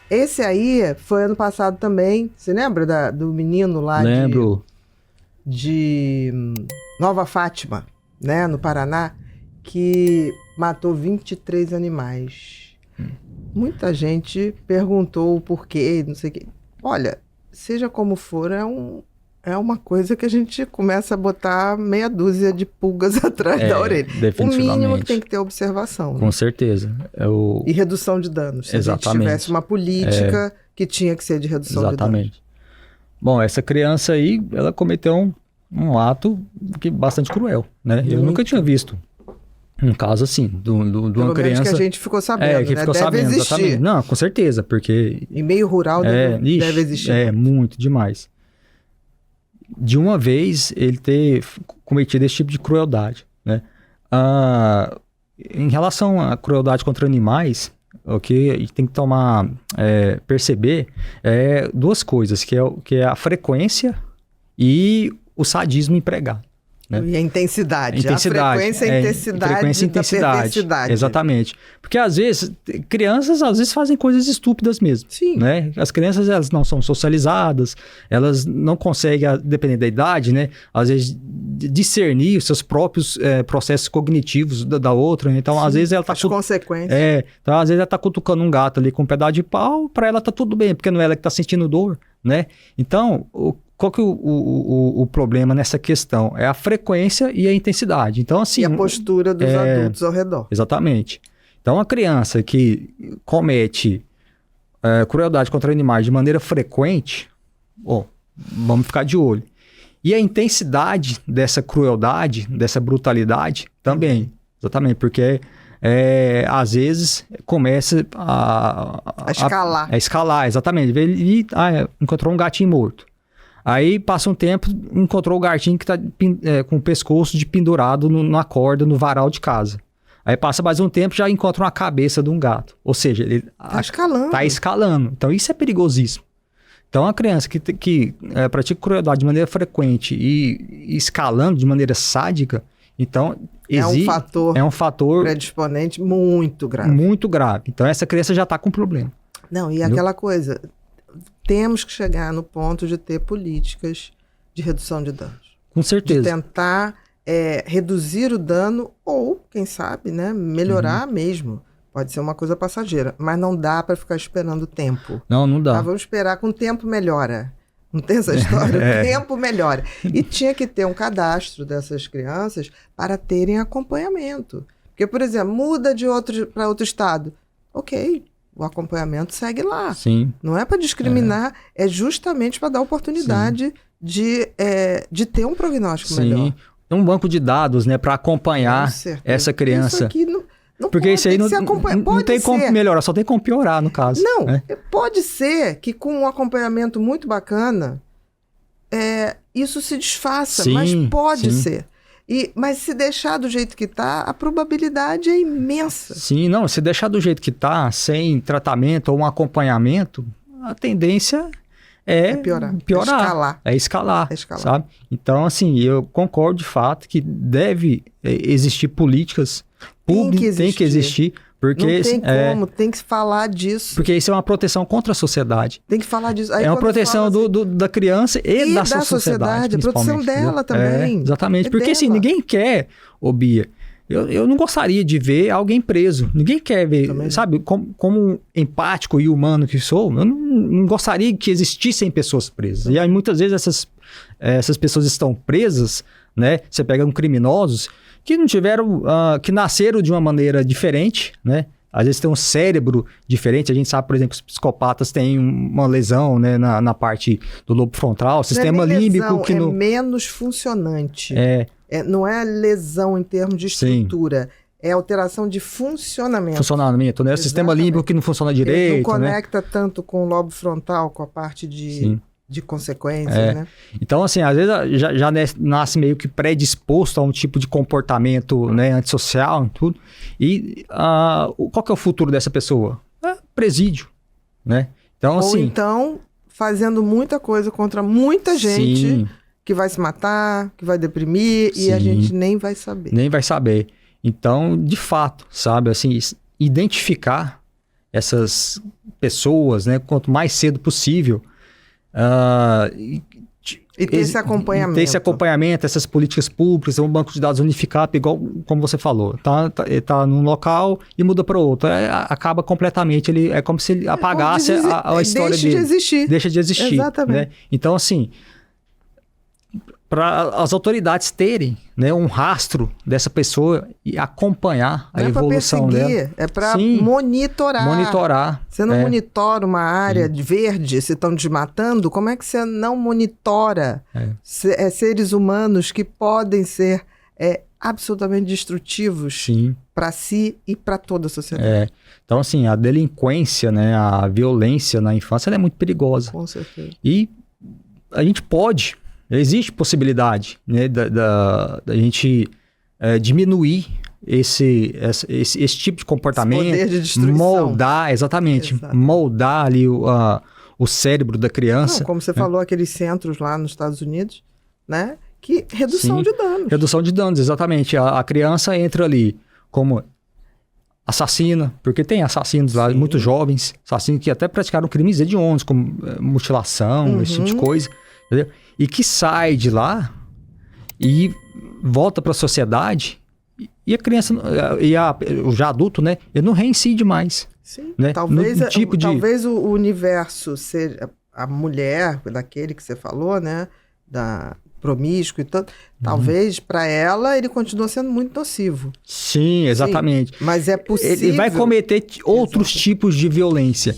Esse aí foi ano passado também. Você lembra do menino lá Lembro. de Nova Fátima, né, no Paraná, que matou 23 animais. Muita gente perguntou o porquê, não sei o quê. Olha, seja como for, é uma coisa que a gente começa a botar meia dúzia de pulgas atrás da orelha. O mínimo que tem que ter observação. Com certeza. E redução de danos. Se Exatamente. a gente tivesse uma política que tinha que ser de redução de danos. Exatamente. Bom, essa criança aí, ela cometeu um ato bastante cruel, né? Eu nunca tinha visto um caso assim, de uma criança... que a gente ficou sabendo, que ficou deve sabendo, existir. Exatamente. Não, com certeza, porque... Em meio rural deve existir. Muito, demais. De uma vez, ele ter cometido esse tipo de crueldade, né? Em relação à crueldade contra animais, o que a gente tem que perceber duas coisas, que é a frequência e o sadismo empregado. Né? E a intensidade. A frequência e intensidade. Perversidade. Exatamente. Porque às vezes, crianças fazem coisas estúpidas mesmo. Sim. Né? As crianças, elas não são socializadas, elas não conseguem, dependendo da idade, né? Às vezes discernir os seus próprios processos cognitivos da outra. Então, Sim, às vezes ela tá... As consequências. Então, às vezes ela tá cutucando um gato ali com um pedaço de pau, para ela tá tudo bem, porque não é ela que tá sentindo dor, né? Então, qual que é o problema nessa questão? É a frequência e a intensidade. Então, assim, e a postura dos adultos ao redor. Exatamente. Então, a criança que comete crueldade contra animais de maneira frequente, vamos ficar de olho. E a intensidade dessa crueldade, dessa brutalidade também. Exatamente, porque às vezes começa a escalar. A escalar, exatamente. Ele encontrou um gatinho morto. Aí passa um tempo, encontrou o gatinho que está com o pescoço pendurado numa corda no varal de casa. Aí passa mais um tempo, já encontra uma cabeça de um gato. Ou seja, ele está escalando. Então isso é perigosíssimo. Então a criança que pratica crueldade de maneira frequente e escalando de maneira sádica, então é um fator predisponente muito grave. Muito grave. Então essa criança já está com problema. Não, e aquela coisa... Temos que chegar no ponto de ter políticas de redução de danos. Com certeza. De tentar reduzir o dano ou, quem sabe, né, melhorar mesmo. Pode ser uma coisa passageira, mas não dá para ficar esperando tempo. Não dá. Vamos esperar que o tempo melhora. Não tem essa história? O tempo melhora. E tinha que ter um cadastro dessas crianças para terem acompanhamento. Porque, por exemplo, muda para outro estado. Ok. O acompanhamento segue lá. Sim. Não é para discriminar, é justamente para dar oportunidade de ter um prognóstico melhor. Tem um banco de dados, né, para acompanhar essa criança. Isso aqui não porque pode, isso aí não tem como melhorar, só tem como piorar, no caso. Não, pode ser que com um acompanhamento muito bacana, isso se desfaça, mas pode ser. Mas se deixar do jeito que está, a probabilidade é imensa. Sim, não, se deixar do jeito que está, sem tratamento ou um acompanhamento, a tendência é piorar. É escalar, sabe? Então, assim, eu concordo de fato que deve existir políticas públicas, tem que existir. Porque, não tem como, tem que falar disso. Porque isso é uma proteção contra a sociedade. Tem que falar disso. Aí, é uma proteção da criança e da sociedade. A proteção dela também. Exatamente. Porque assim, ninguém quer, Bia, eu não gostaria de ver alguém preso. Ninguém quer ver, também. Sabe, como empático e humano que sou, eu não gostaria que existissem pessoas presas. E aí muitas vezes essas pessoas estão presas, né? Você pega criminosos que não tiveram, que nasceram de uma maneira diferente, né? Às vezes tem um cérebro diferente. A gente sabe, por exemplo, que os psicopatas têm uma lesão, né, na parte do lobo frontal, sistema límbico que é menos funcionante. Não é lesão em termos de estrutura. É alteração de funcionamento. Funcionamento, né? O sistema límbico que não funciona direito. Ele não conecta tanto com o lobo frontal, com a parte de consequências, né? Então, assim, às vezes já nasce meio que predisposto a um tipo de comportamento, né, antissocial e tudo. E qual que é o futuro dessa pessoa? Presídio, né? Então, ou então, fazendo muita coisa contra muita gente que vai se matar, que vai deprimir, e a gente nem vai saber. Nem vai saber. Então, de fato, sabe, assim, identificar essas pessoas, né, quanto mais cedo possível. E ter esse acompanhamento. Ter esse acompanhamento, essas políticas públicas, um banco de dados unificado, igual como você falou. Tá num local e muda para outro. Acaba completamente, é como se ele apagasse a história dele. Deixa de existir. Exatamente. Né? Então, assim, para as autoridades terem, né, um rastro dessa pessoa e acompanhar a evolução dela. É para monitorar. Monitorar. Você não monitora uma área verde, se estão desmatando, como é que você não monitora seres humanos que podem ser absolutamente destrutivos para si e para toda a sociedade? Então, assim, a delinquência, né, a violência na infância ela é muito perigosa. Com certeza. E a gente pode... Existe possibilidade, né, da gente diminuir esse tipo de comportamento, esse poder de destruição. Moldar, exatamente, moldar ali o cérebro da criança. Não, como você falou, aqueles centros lá nos Estados Unidos, né, que redução de danos. Redução de danos, exatamente. A criança entra ali como assassina, porque tem assassinos lá, muito jovens, assassinos que até praticaram crimes hediondos, como mutilação, esse tipo de coisa, entendeu? E que sai de lá e volta para a sociedade e a criança, o já adulto, né, ele não reincide mais. Sim, né? talvez o universo seja a mulher, daquele que você falou, né, da promíscuo e tanto, talvez para ela ele continua sendo muito nocivo. Sim, exatamente. Sim, mas é possível. Ele vai cometer outros tipos de violência.